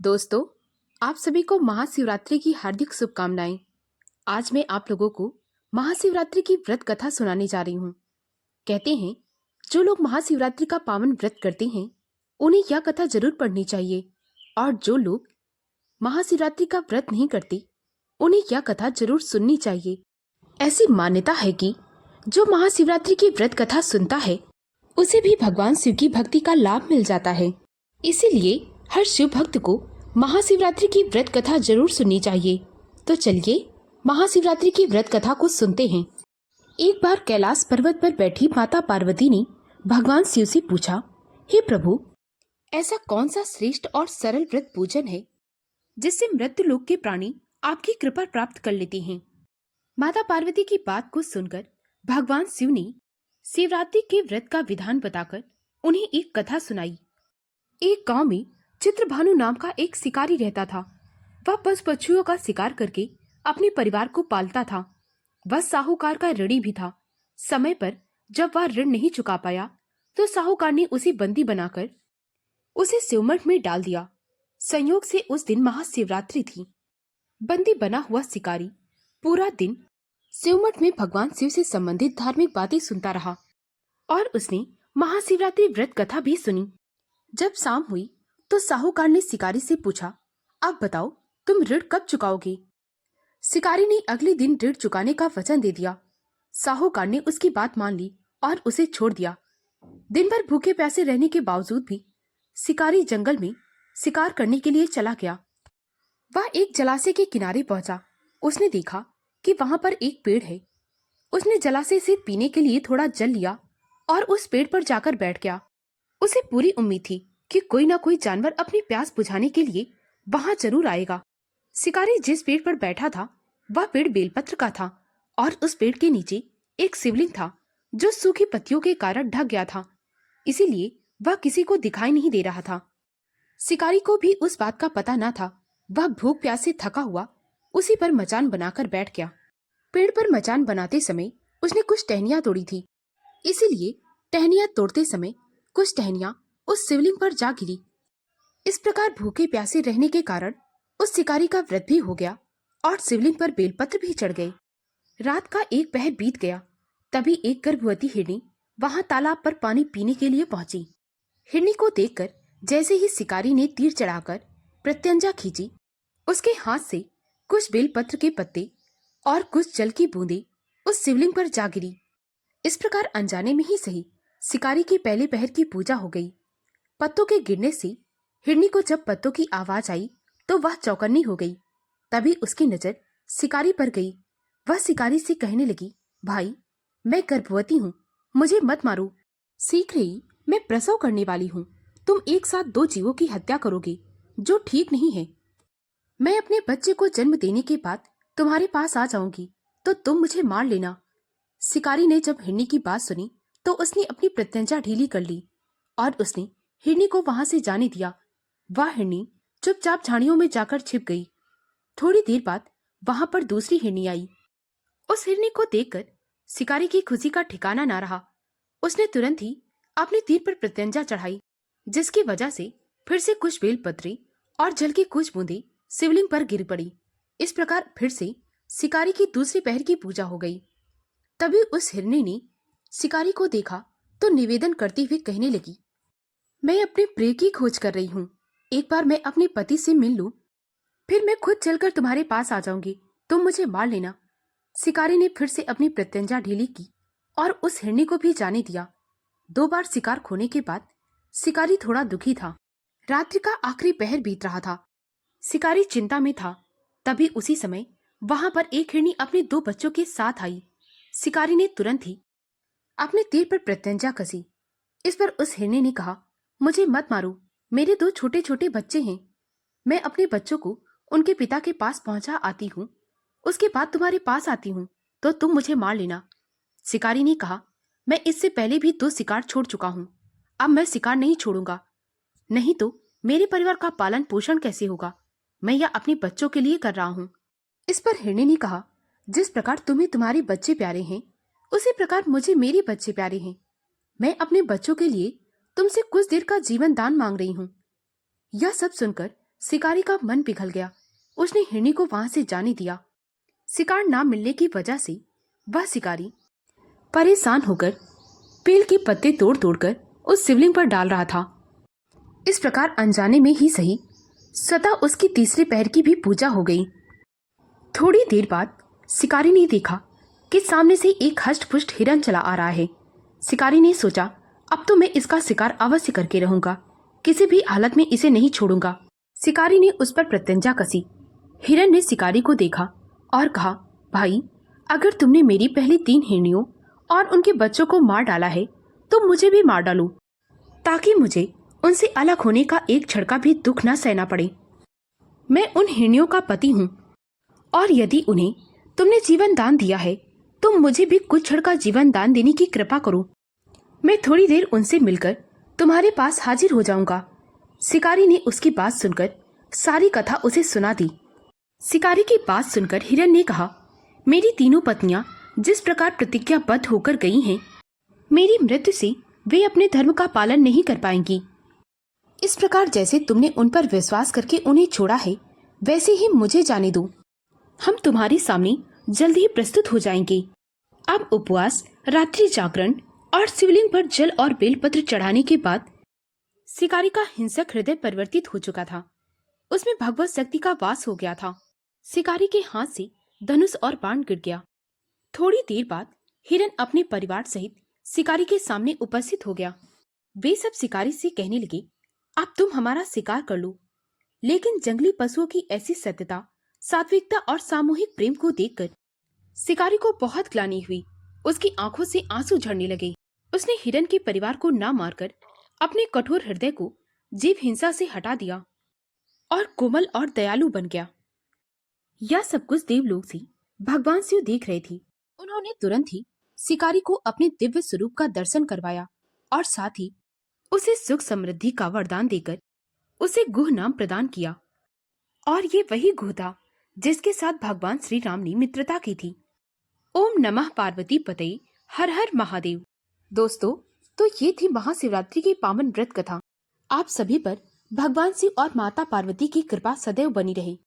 दोस्तों, आप सभी को महाशिवरात्रि की हार्दिक शुभकामनाएं। आज मैं आप लोगों को महाशिवरात्रि की व्रत कथा सुनाने जा रही हूँ। कहते हैं, जो लोग महाशिवरात्रि का पावन व्रत करते हैं, उन्हें यह कथा जरूर पढ़नी चाहिए, और जो लोग महाशिवरात्रि का व्रत नहीं करते, उन्हें यह कथा जरूर सुननी चाहिए। ऐसी मान्यता है कि जो महाशिवरात्रि की व्रत कथा सुनता है, उसे भी भगवान शिव की भक्ति का लाभ मिल जाता है। इसीलिए हर शिव भक्त को महाशिवरात्रि की व्रत कथा जरूर सुननी चाहिए। तो चलिए महाशिवरात्रि की व्रत कथा को सुनते हैं। एक बार कैलाश पर्वत पर बैठी माता पार्वती ने भगवान शिव से पूछा, हे प्रभु, ऐसा कौन सा श्रेष्ठ और सरल व्रत पूजन है जिससे मृत्यु लोक के प्राणी आपकी कृपा प्राप्त कर लेते हैं। माता पार्वती की बात को सुनकर भगवान शिव ने शिवरात्रि के व्रत का विधान बताकर उन्हें एक कथा सुनाई। एक गांव में चित्रभानु नाम का एक शिकारी रहता था। वह पशु पक्षियों का शिकार करके अपने परिवार को पालता था। वह साहूकार का ऋणी भी था। समय पर जब वह ऋण नहीं चुका पाया तो साहूकार ने उसे बंदी बनाकर उसे सिवमठ में डाल दिया। संयोग से उस दिन महाशिवरात्रि थी। बंदी बना हुआ शिकारी पूरा दिन सिवमठ में भगवान शिव से संबंधित धार्मिक बातें सुनता रहा और उसने महाशिवरात्रि व्रत कथा भी सुनी। जब शाम हुई तो साहूकार ने शिकारी से पूछा, अब बताओ, तुम ऋण कब चुकाओगे। शिकारी ने अगले दिन ऋण चुकाने का वचन दे दिया। साहूकार ने उसकी बात मान ली और उसे छोड़ दिया। दिन भर भूखे प्यासे रहने के बावजूद भी शिकारी जंगल में शिकार करने के लिए चला गया। वह एक जलाशय के किनारे पहुंचा। उसने देखा कि वहां पर एक पेड़ है। उसने जलाशय से पीने के लिए थोड़ा जल लिया और उस पेड़ पर जाकर बैठ गया। उसे पूरी उम्मीद थी कि कोई ना कोई जानवर अपनी प्यास बुझाने के लिए वहां जरूर आएगा। शिकारी जिस पेड़ पर बैठा था वह पेड़ बेलपत्र का था और उस पेड़ के नीचे एक शिवलिंग था जो सूखी पत्तियों के कारण ढक गया था। इसीलिए वह किसी को दिखाई नहीं दे रहा था। शिकारी को भी उस बात का पता न था। वह भूख प्यास से थका हुआ उसी पर मचान बनाकर बैठ गया। पेड़ पर मचान बनाते समय उसने कुछ टहनियां तोड़ी थी। इसीलिए टहनियां तोड़ते समय कुछ टहनियां उस शिवलिंग पर जा गिरी। इस प्रकार भूखे प्यासे रहने के कारण उस शिकारी का व्रत भी हो गया और शिवलिंग पर बेलपत्र भी चढ़ गए। रात का एक पहर बीत गया। तभी एक गर्भवती हिरनी वहां तालाब पर पानी पीने के लिए पहुंची। हिरनी को देखकर जैसे ही शिकारी ने तीर चढ़ाकर प्रत्यंजा खींची, उसके हाथ से कुछ बेलपत्र के पत्ते और कुछ जल की बूंदें उस शिवलिंग पर जा गिरी। इस प्रकार अनजाने में ही सही शिकारी की पहले पहर की पूजा हो गई। पत्तों के गिरने से हिरनी को जब पत्तों की आवाज आई तो वह चौकन्नी हो गई। तभी उसकी नजर शिकारी पर गई। वह शिकारी से कहने लगी, भाई, मैं गर्भवती हूँ, मुझे मत मारो। शीघ्र ही मैं प्रसव करने वाली हूँ। तुम एक साथ दो जीवों की हत्या करोगे, जो ठीक नहीं है। मैं अपने बच्चे को जन्म देने के बाद तुम्हारे पास आ जाऊंगी तो तुम मुझे मार लेना। शिकारी ने जब हिरनी की बात सुनी तो उसने अपनी प्रत्यंचा ढीली कर ली और उसने हिरनी को वहां से जाने दिया। वह हिरनी चुपचाप झाड़ियों में जाकर छिप गई। थोड़ी देर बाद वहां पर दूसरी हिरनी आई। उस हिरनी को देखकर शिकारी की खुशी का ठिकाना ना रहा। उसने तुरंत ही अपने तीर पर प्रत्यंचा चढ़ाई, जिसकी वजह से फिर से कुछ बेलपत्री और जल की कुछ बूंदें शिवलिंग पर गिर पड़ी। इस प्रकार फिर से शिकारी की दूसरी पहर की पूजा हो गई। तभी उस हिरनी ने शिकारी को देखा तो निवेदन करते हुए कहने लगी, मैं अपने प्रिय की खोज कर रही हूँ। एक बार मैं अपने पति से मिल लूं, फिर मैं खुद चलकर तुम्हारे पास आ जाऊंगी। तुम मुझे मार लेना। शिकारी ने फिर से अपनी प्रत्यंचा ढीली की और उस हिरनी को भी जाने दिया। 2 बार शिकार खोने के बाद शिकारी थोड़ा दुखी था। रात्रि का आखिरी पहर बीत रहा था। शिकारी चिंता में था। तभी उसी समय वहां पर एक हिरनी अपने 2 बच्चों के साथ आई। शिकारी ने तुरंत ही अपने तीर पर प्रत्यंचा कसी। इस पर उस हिरनी ने कहा, मुझे मत मारो, मेरे 2 छोटे छोटे बच्चे हैं। मैं अपने बच्चों को उनके पिता के पास पहुंचा आती हूँ, उसके बाद तुम्हारे पास आती हूँ तो तुम मुझे मार लेना। शिकारी ने कहा, मैं इससे पहले भी 2 शिकार छोड़ चुका हूँ, अब मैं शिकार नहीं छोड़ूंगा, नहीं तो मेरे परिवार का पालन पोषण कैसे होगा। मैं यह अपने बच्चों के लिए कर रहा हूँ। इस पर हिरनी ने कहा, जिस प्रकार तुम्हें तुम्हारे बच्चे प्यारे हैं, उसी प्रकार मुझे मेरे बच्चे प्यारे हैं। मैं अपने बच्चों के लिए तुमसे कुछ देर का जीवन दान मांग रही हूँ। यह सब सुनकर शिकारी का मन पिघल गया। उसने हिरनी को वहां से जाने दिया। शिकार ना मिलने की वजह से वह शिकारी परेशान होकर पेड़ के पत्ते तोड़ तोड़कर उस शिवलिंग पर डाल रहा था। इस प्रकार अनजाने में ही सही स्वतः उसकी तीसरे पैर की भी पूजा हो गई। थोड़ी देर बाद शिकारी ने देखा कि सामने से एक हष्ट-पुष्ट हिरन चला आ रहा है। शिकारी ने सोचा, अब तो मैं इसका शिकार अवश्य करके रहूंगा, किसी भी हालत में इसे नहीं छोड़ूंगा। शिकारी ने उस पर प्रत्यंचा कसी। हिरन ने शिकारी को देखा और कहा, भाई, अगर तुमने मेरी पहली 3 हिरनियों और उनके बच्चों को मार डाला है तो मुझे भी मार डालो, ताकि मुझे उनसे अलग होने का एक क्षण का भी दुख न सहना पड़े। मैं उन हिरनियों का पति हूँ, और यदि उन्हें तुमने जीवन दान दिया है तो मुझे भी कुछ क्षण का जीवन दान देने की कृपा करो। मैं थोड़ी देर उनसे मिलकर तुम्हारे पास हाजिर हो जाऊंगा। शिकारी ने उसकी बात सुनकर सारी कथा उसे सुना दी। शिकारी की बात सुनकर हिरन ने कहा, मेरी तीनों पत्नियां जिस प्रकार प्रतिज्ञाबद्ध होकर गई हैं, मेरी मृत्यु से वे अपने धर्म का पालन नहीं कर पाएंगी। इस प्रकार जैसे तुमने उन पर विश्वास करके उन्हें छोड़ा है, वैसे ही मुझे जाने दो। हम तुम्हारे सामने जल्द ही प्रस्तुत हो जाएंगे। अब उपवास, रात्रि जागरण और शिवलिंग पर जल और बेलपत्र चढ़ाने के बाद शिकारी का हिंसक हृदय परिवर्तित हो चुका था। उसमें भगवत शक्ति का वास हो गया था। शिकारी के हाथ से धनुष और बाण गिर गया। थोड़ी देर बाद हिरन अपने परिवार सहित शिकारी के सामने उपस्थित हो गया। वे सब शिकारी से कहने लगे, अब तुम हमारा शिकार कर लो। लेकिन जंगली पशुओं की ऐसी सत्यता, सात्विकता और सामूहिक प्रेम को देखकर शिकारी को बहुत ग्लानि हुई। उसकी आंखों से आंसू झरने लगे। उसने हिरन के परिवार को ना मारकर अपने कठोर हृदय को जीव हिंसा से हटा दिया और कोमल और दयालु बन गया। यह सब कुछ देवलोक से भगवान शिव देख रहे थे। उन्होंने तुरंत ही शिकारी को अपने दिव्य स्वरूप का दर्शन करवाया और साथ ही उसे सुख समृद्धि का वरदान देकर उसे गुह नाम प्रदान किया। और ये वही गुह था जिसके साथ भगवान श्री राम ने मित्रता की थी। ओम नमः पार्वती पतये, हर हर महादेव। दोस्तों, तो ये थी महाशिवरात्रि की पावन व्रत कथा। आप सभी पर भगवान शिव और माता पार्वती की कृपा सदैव बनी रहे।